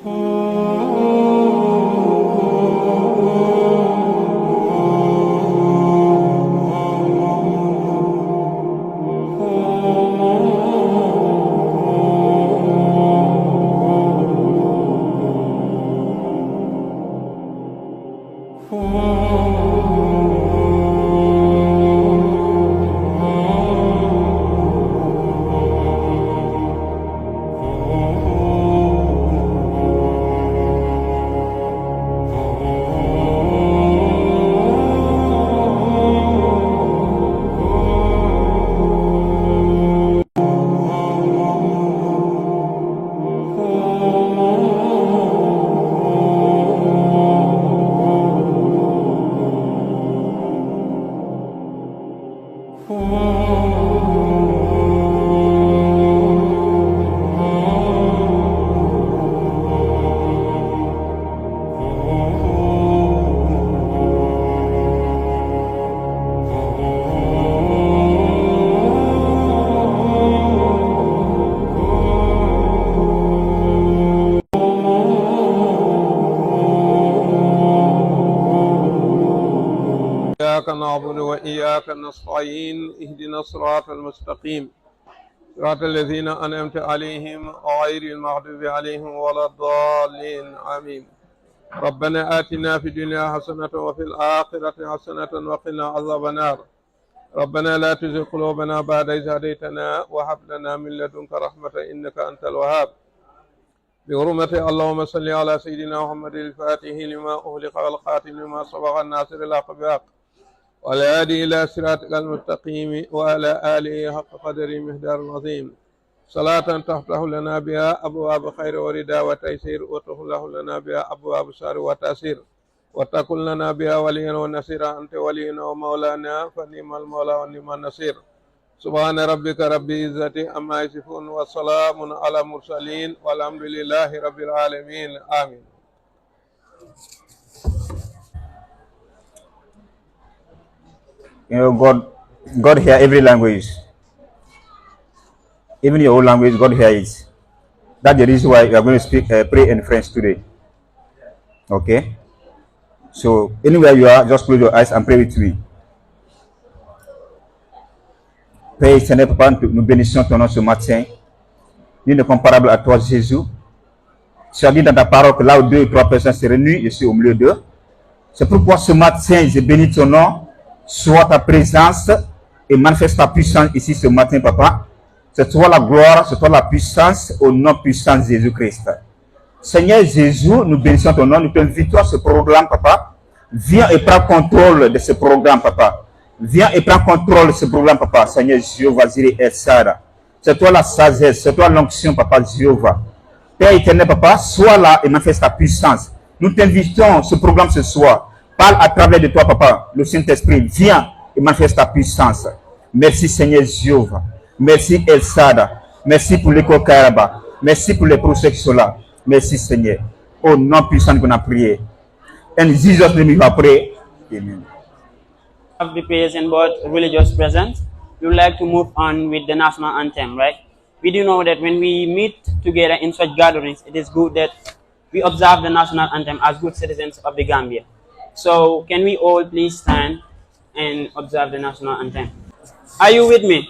إياك نعبد وإياك نستعين اهدنا الصراط المستقيم صراط الذين أنعمت عليهم غير المغضوب عليهم ولا الضالين آمين. ربنا آتنا في الدنيا حسنة وفي الآخرة حسنة وقنا عذاب النار. ربنا لا تزغ قلوبنا بعد إذ هديتنا وهب لنا من لدنك رحمة إنك أنت الوهاب. بحرمة اللهم صل على سيدنا محمد الفاتح لما أغلق والخاتم لما سبق الناصر الحق بالحق والهادي إلى صراطك المستقيم وعلى آله حق قدره مقدار العظيم. صلاة تفتح لنا بها أبواب خير ورضا وتيسير وتفتح لنا بها أبواب شر وتأسير وتكن لنا بها وليا ونصيرا أنت ولينا ومولانا فنعم المولى ونعم النصير. سبحان ربك رب العزة عما يصفون وسلام على المرسلين والحمد لله رب العالمين آمين. You know, God hear every language. Even your own language, God hear it. That's the reason why we are going to pray in French today. Okay? So, anywhere you are, just close your eyes and pray with me. Père éternel, Papa, nous bénissons ton nom ce matin. Dieu n'est comparable à toi, Jésus. Tu as dit dans ta parole que là où 2 ou 3 personnes se réunissent, je suis au milieu d'eux. C'est pourquoi ce matin, je bénis ton nom. Sois ta présence et manifeste ta puissance ici ce matin, Papa. C'est toi la gloire, c'est toi la puissance, au nom puissant de Jésus-Christ. Seigneur Jésus, nous bénissons ton nom, nous t'invitons à ce programme, Papa. Viens et prends contrôle de ce programme, Papa. Viens et prends contrôle de ce programme, Papa. Seigneur Jéhovah, Ziri et Sada. C'est toi la sagesse, c'est toi l'onction, Papa Jéhovah. Père éternel, Papa, sois là et manifeste ta puissance. Nous t'invitons à ce programme ce soir. Parle à travers de toi, Papa, le Saint-Esprit. Viens et manifeste ta puissance. Merci, Seigneur Jéhovah. Merci, El Sada. Merci pour l'école Kairaba. Merci pour les procès qui sont là. Merci, Seigneur. Au nom puissant qu'on a prié. And Jesus' name we have prayed. Amen. Of the prayers and both religious presence, we would like to move on with the national anthem, right? We do know that when we meet together in such gatherings, it is good that we observe the national anthem as good citizens of the Gambia. So, can we all please stand and observe the national anthem? Are you with me?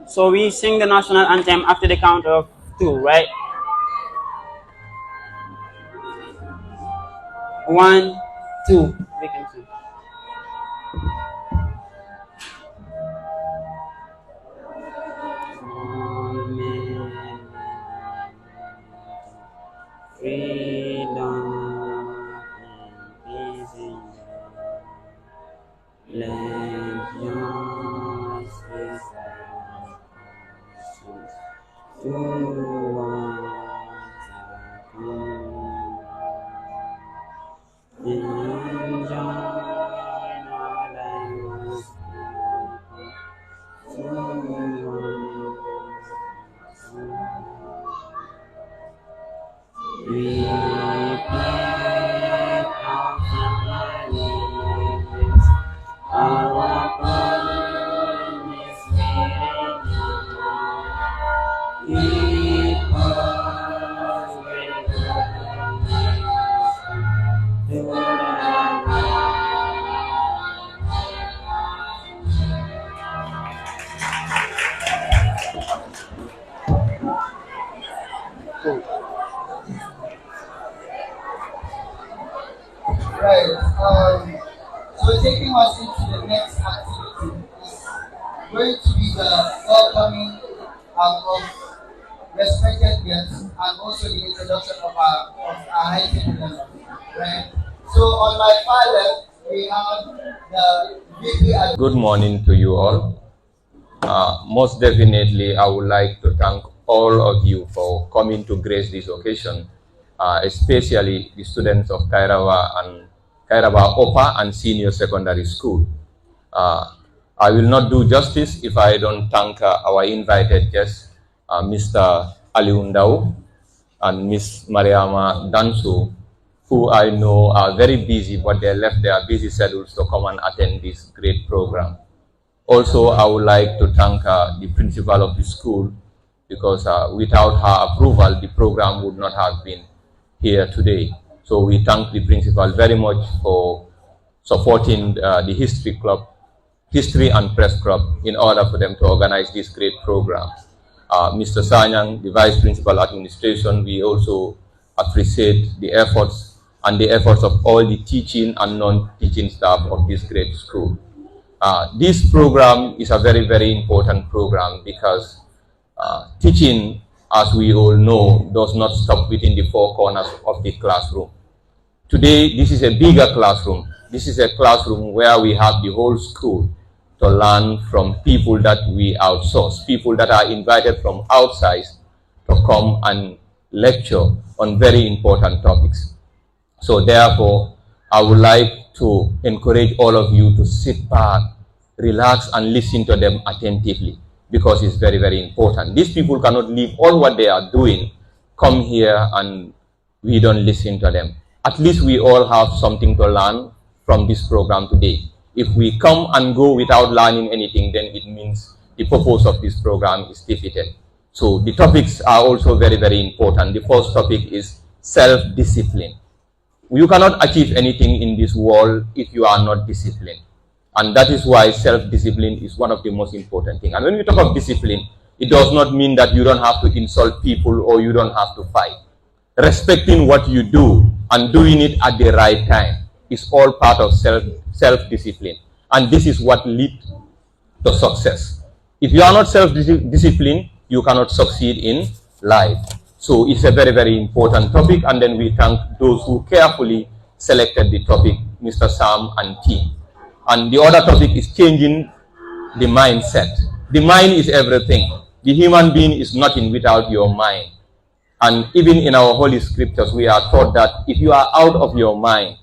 So, we sing the national anthem after the count of 2, right? 1, 2. We can sing. Freedom and peace in let yours be to one and join all we pray our families, our promise we pray school. Right. So taking us into the next activity is going to be the welcoming of respected guests and also the introduction of our high table members. Right. So on my far left we have the VP. Good morning to you all. Most definitely, I would like to thank all of you for coming to grace this occasion, especially the students of Kairaba Upper and Senior Secondary School. I will not do justice if I don't thank our invited guests, Mr. Ali Undau and Miss Mariama Dansu, who I know are very busy, but they left their busy schedules to come and attend this great program. Also, I would like to thank the principal of the school, because without her approval, the program would not have been here today. So we thank the principal very much for supporting the History and Press Club in order for them to organize this great program. Mr. Sanyang, the Vice Principal Administration, we also appreciate the efforts of all the teaching and non-teaching staff of this great school. This program is a very, very important program because teaching, as we all know, does not stop within the four corners of the classroom. Today, this is a bigger classroom. This is a classroom where we have the whole school to learn from people that we outsource, people that are invited from outside to come and lecture on very important topics. So therefore, I would like to encourage all of you to sit back, relax, and listen to them attentively, because it's very, very important. These people cannot leave all what they are doing, come here, and we don't listen to them. At least we all have something to learn from this program today. If we come and go without learning anything, then it means the purpose of this program is defeated. So the topics are also very, very important. The first topic is self-discipline. You cannot achieve anything in this world if you are not disciplined. And that is why self-discipline is one of the most important things. And when we talk of discipline, it does not mean that you don't have to insult people or you don't have to fight. Respecting what you do and doing it at the right time is all part of self-discipline. And this is what leads to success. If you are not self-disciplined, you cannot succeed in life. So it's a very, very important topic. And then we thank those who carefully selected the topic, Mr. Sam and team. And the other topic is changing the mindset. The mind is everything. The human being is nothing without your mind. And even in our holy scriptures, we are taught that if you are out of your mind,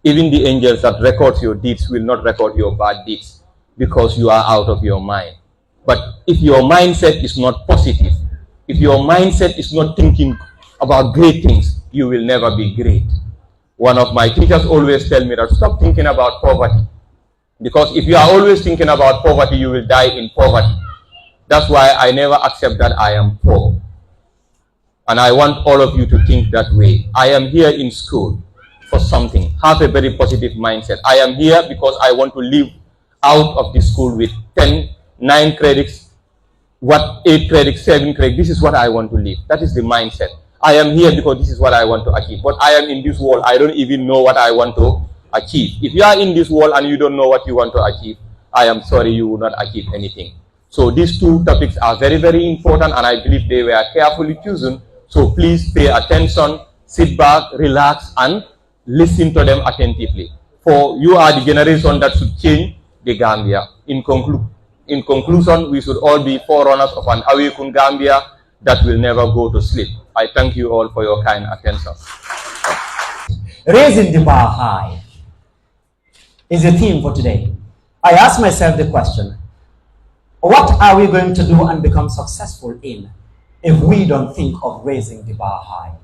even the angels that record your deeds will not record your bad deeds, because you are out of your mind. But if your mindset is not positive, if your mindset is not thinking about great things, you will never be great. One of my teachers always tell me that stop thinking about poverty. Because if you are always thinking about poverty, you will die in poverty. That's why I never accept that I am poor. And I want all of you to think that way. I am here in school for something. Have a very positive mindset. I am here because I want to live out of the school with 9 credits, 8 credits, 7 credits. This is what I want to live. That is the mindset. I am here because this is what I want to achieve. But I am in this world. I don't even know what I want to achieve. If you are in this world and you don't know what you want to achieve, I am sorry, you will not achieve anything. So these two topics are very, very important, and I believe they were carefully chosen. So please pay attention, sit back, relax, and listen to them attentively. For you are the generation that should change the Gambia. In conclusion, we should all be forerunners of an awakened Gambia that will never go to sleep. I thank you all for your kind attention. Raising the bar high is the theme for today. I ask myself the question, what are we going to do and become successful in if we don't think of raising the bar high?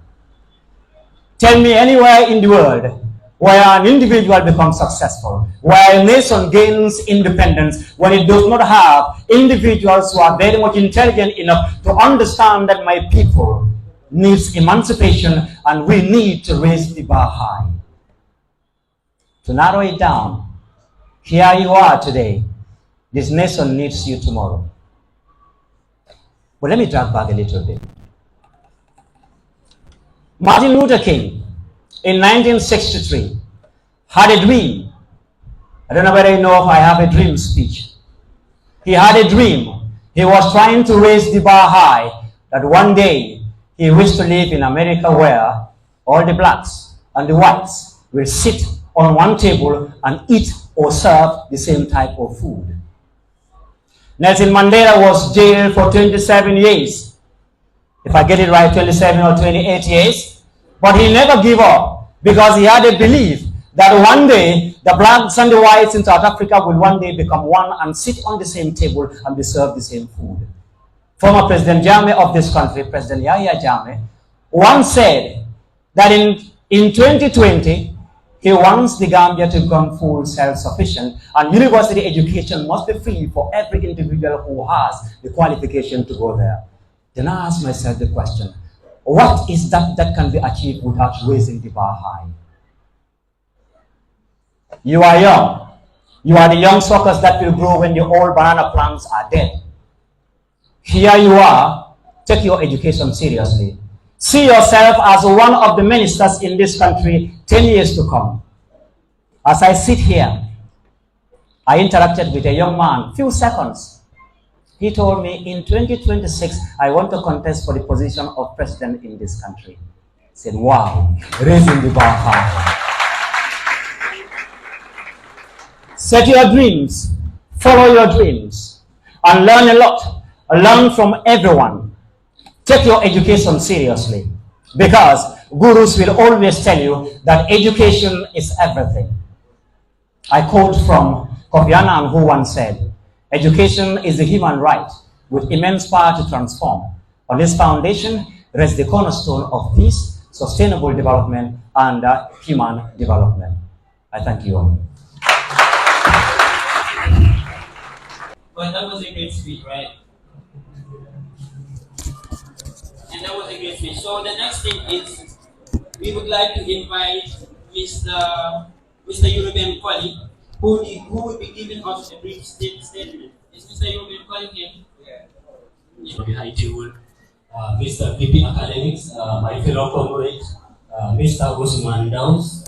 Tell me anywhere in the world where an individual becomes successful, where a nation gains independence, when it does not have individuals who are very much intelligent enough to understand that my people needs emancipation and we need to raise the bar high. To narrow it down, here you are today. This nation needs you tomorrow. But let me drag back a little bit. Martin Luther King, in 1963, had a dream. I don't know whether you know if I have a dream speech. He had a dream. He was trying to raise the bar high that one day he wished to live in America where all the blacks and the whites will sit on one table and eat or serve the same type of food. Nelson Mandela was jailed for 27 years. If I get it right, 27 or 28 years. But he never gave up because he had a belief that one day the blacks and the whites in South Africa will one day become one and sit on the same table and be served the same food. Former President Jammeh of this country, President Yahya Jammeh, once said that in 2020, he wants the Gambia to become full self-sufficient, and university education must be free for every individual who has the qualification to go there. Then I ask myself the question, what is that can be achieved without raising the bar high? You are young. You are the young suckers that will grow when the old banana plants are dead. Here you are. Take your education seriously. See yourself as one of the ministers in this country 10 years to come. As I sit here, I interacted with a young man, few seconds. He told me, in 2026, I want to contest for the position of president in this country. I said, wow, raising the bar high. Set your dreams, follow your dreams, and learn a lot. Learn from everyone. Take your education seriously, because gurus will always tell you that education is everything. I quote from Kofi Annan, who once said, education is a human right with immense power to transform. On this foundation rests the cornerstone of peace, sustainable development, and human development. I thank you all. But that was a great speech, right? And that was a great speech. So the next thing is, we would like to invite Mr. European colleague, who will be giving us a brief statement. Is Mr. European colleague here? Yeah. The high table, Mr. VP Academics, my fellow comrade, Mr. Usman Daus,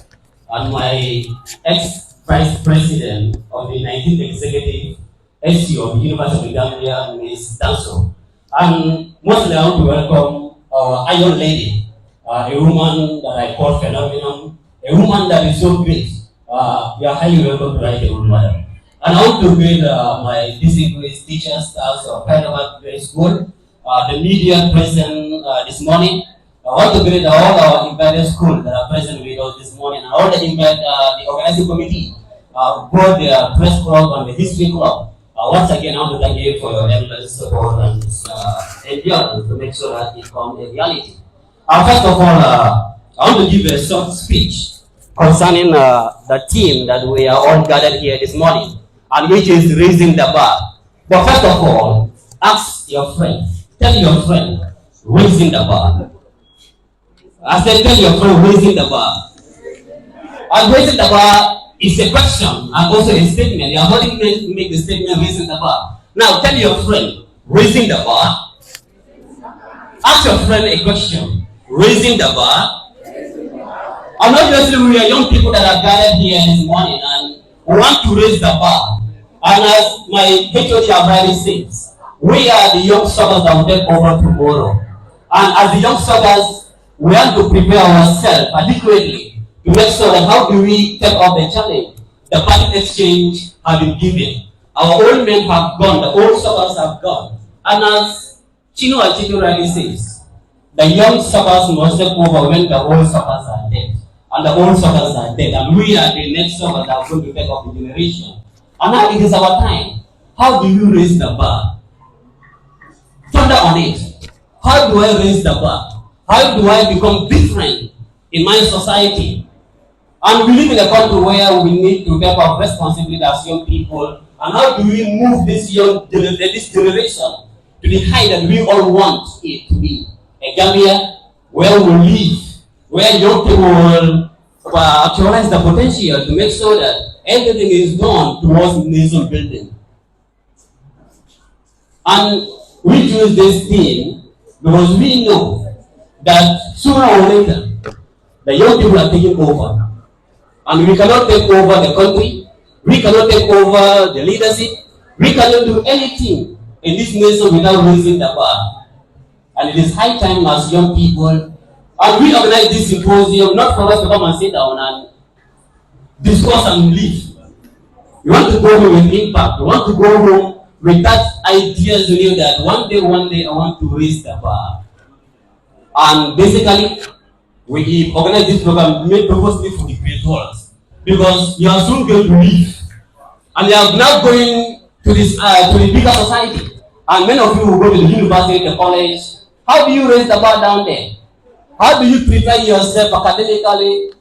and my ex-Vice President of the 19th Executive SU of the University of Gambia, Ms. Danso. And mostly I want to welcome our Iron Lady, a woman that I call phenomenon, a woman that is so great. You are highly welcome to write a woman. And I want to greet my distinguished teachers, staffs of Kairaba School, the media present this morning. I want to greet all our invited schools that are present with us this morning, and all the organizing committee, both the press club and the history club. Once again, I want to thank you for your endless support and endurance to make sure that it becomes a reality. First of all, I want to give a short speech concerning the theme that we are all gathered here this morning, and which is raising the bar. But first of all, ask your friend, tell your friend, raising the bar. I said, tell your friend, raising the bar. And raising the bar is a question and also a statement. You are not even to make the statement raising the bar. Now tell your friend, raising the bar. Ask your friend a question, raising the bar. And obviously we are young people that are gathered here this morning and we want to raise the bar. And as my HOD already says, we are the young suckers that will take over tomorrow. And as the young suckers, we have to prepare ourselves adequately to make sure that how do we take up the challenge. The party exchange have been given. Our old men have gone, the old suckers have gone. And as Chino rightly says, the young suckers must take over when the old suckers are dead. And the old suckers are dead. And we are the next suckers that are going to take up the generation. And now it is our time. How do you raise the bar? Further on it. How do I raise the bar? How do I become different in my society? And we live in a country where we need to take our responsibility as young people. And how do we move this generation to the height that we all want it to be? A Gambia where we live, where young people will actualize the potential to make sure that everything is done towards nation building. And we choose this theme because we know that sooner or later, the young people are taking over. And we cannot take over the country. We cannot take over the leadership. We cannot do anything in this nation without raising the bar. And it is high time as young people, and we organize this symposium not for us to come and sit down and discuss and leave. We want to go home with impact. We want to go home with that idea that one day I want to raise the bar. And basically, we organize this program made purposely for the creators, because you are soon going to leave, and you are now going to this to the bigger society. And many of you will go to the university, the college. How do you raise the bar down there? How do you prepare yourself academically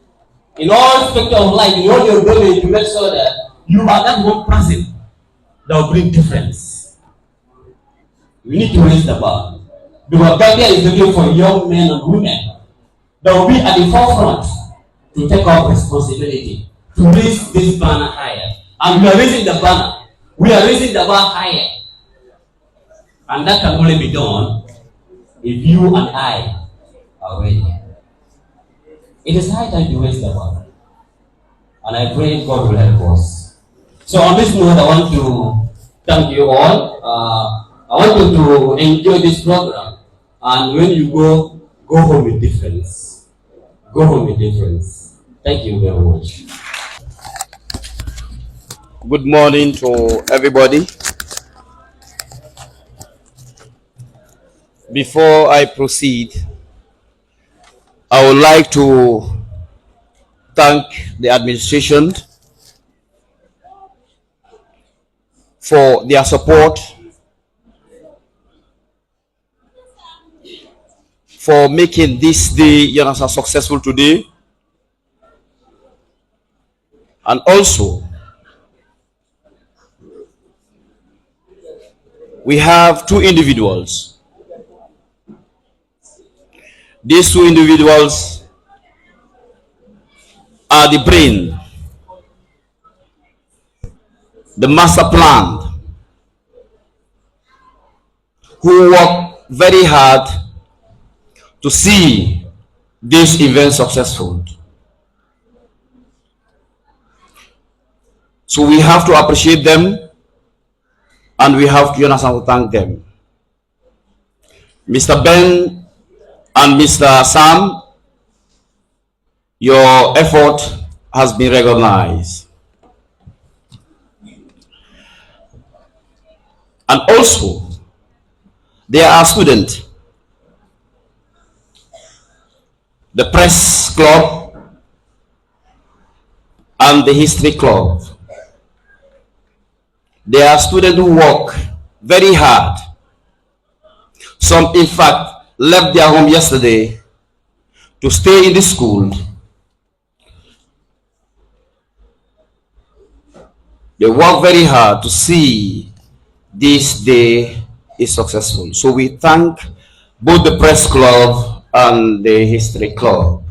in all spectrum of life, in all your domain, to make sure that you are that one person that will bring difference? We need to raise the bar, because Gambia is looking for young men and women that will be at the forefront to take up responsibility, to raise this banner higher. And we are raising the banner. We are raising the bar higher. And that can only be done if you and I are ready. It is high time to raise the bar. And I pray God will help us. So on this note, I want to thank you all. I want you to enjoy this program. And when you go home with difference. Go home with difference. Thank you very much. Good morning to everybody. Before I proceed, I would like to thank the administration for their support, for making this day successful today, and also we have two individuals. These two individuals are the brain, the master plan, who work very hard to see this event successful. So we have to appreciate them, and we have to thank them. Mr. Ben and Mr. Sam, your effort has been recognized. And also, there are students, the press club and the history club. There are students who work very hard. Some, in fact, left their home yesterday to stay in the school. They work very hard to see this day is successful. So we thank both the press club and the history club.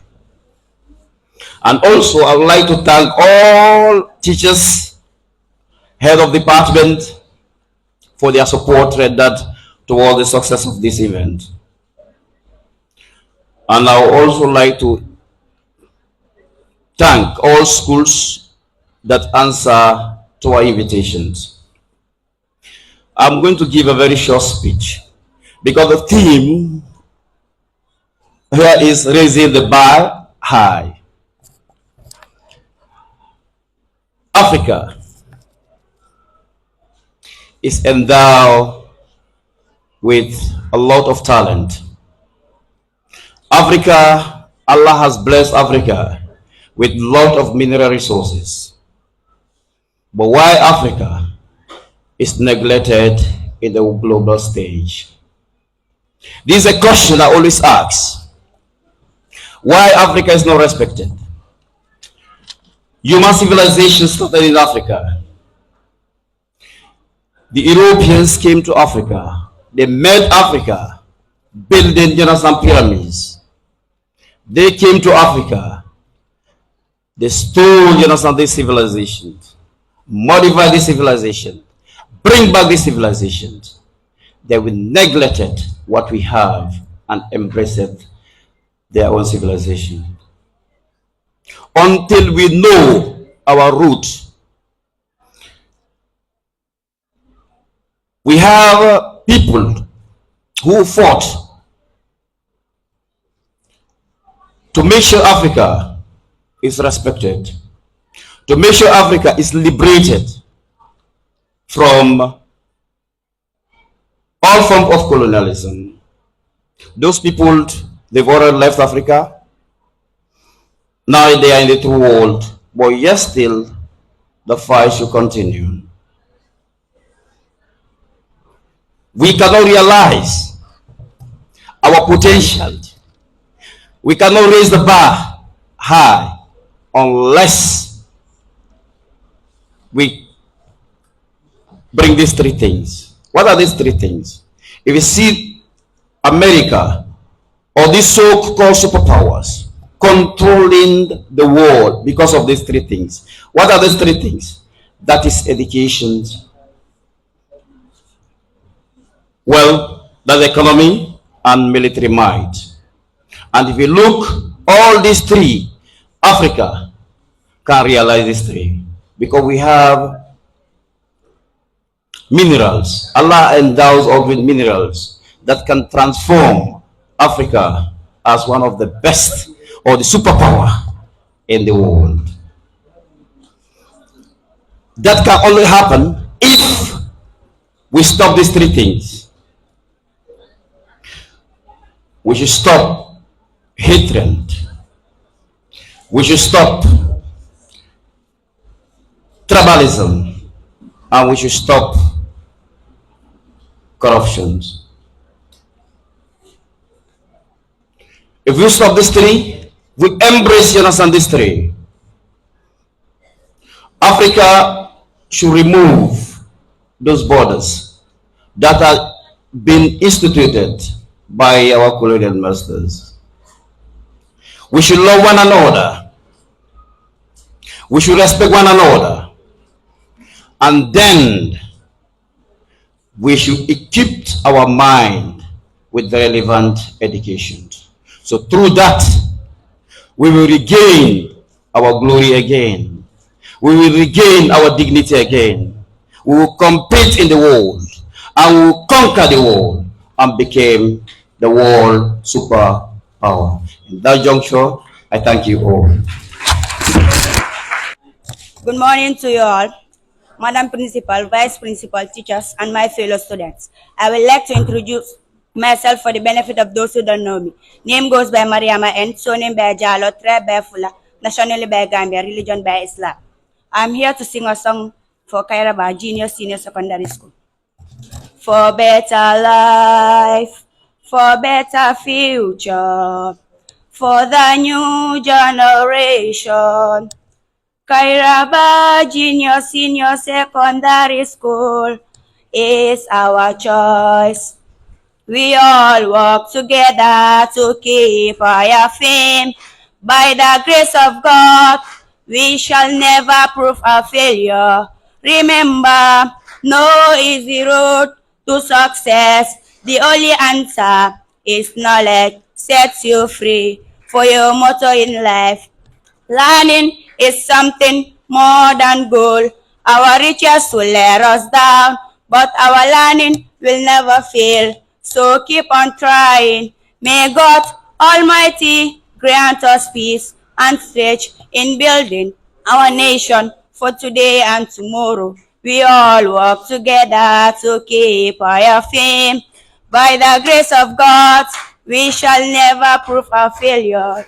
And also I would like to thank all teachers, head of department, for their support rendered toward the success of this event. And I would also like to thank all schools that answer to our invitations. I'm going to give a very short speech because the theme here is raising the bar high. Africa is endowed with a lot of talent. Africa, Allah has blessed Africa with a lot of mineral resources. But why Africa is neglected in the global stage? This is a question I always ask. Why Africa is not respected? Human civilization started in Africa. The Europeans came to Africa. They made Africa, building pyramids. They came to Africa. They stole this civilization, modify this civilization, bring back this civilization. They will neglected what we have and embraced their own civilization. Until we know our roots, we have people who fought to make sure Africa is respected, to make sure Africa is liberated from all forms of colonialism. Those people, they've already left Africa. Now they are in the true world, but yet still the fight should continue. We cannot realize our potential. We cannot raise the bar high unless we bring these three things. What are these three things? If you see America or these so-called superpowers controlling the world because of these three things. What are these three things? That is education, well, that's economy and military might. And if you look, all these three, Africa can realize these three because we have minerals. Allah endows us with minerals that can transform Africa as one of the best or the superpower in the world. That can only happen if we stop these three things. We should stop hatred. We should stop tribalism, and we should stop corruption. If we stop these three, we embrace, you understand, these three, Africa should remove those borders that have been instituted by our colonial masters. We should love one another. We should respect one another. And then we should equip our mind with relevant education. So through that, we will regain our glory again. We will regain our dignity again. We will compete in the world and we will conquer the world and become the world superpower. In that juncture, I thank you all. Good morning to you all, Madam Principal, Vice Principal, teachers, and my fellow students. I would like to introduce myself for the benefit of those who don't know me. Name goes by Mariama N, surname by Jalo, tribe by Fula, nationally by Gambia, religion by Islam. I'm here to sing a song for Kairaba Junior Senior Secondary School. For better life, for better future, for the new generation. Kairaba Junior Senior Secondary School is our choice. We all work together to keep our fame. By the grace of God, we shall never prove a failure. Remember, no easy road to success. The only answer is knowledge sets you free. For your motto in life, learning is something more than gold. Our riches will let us down, but our learning will never fail. So keep on trying. May God Almighty grant us peace and stretch in building our nation for today and tomorrow. We all work together to keep our fame. By the grace of God, we shall never prove a failure.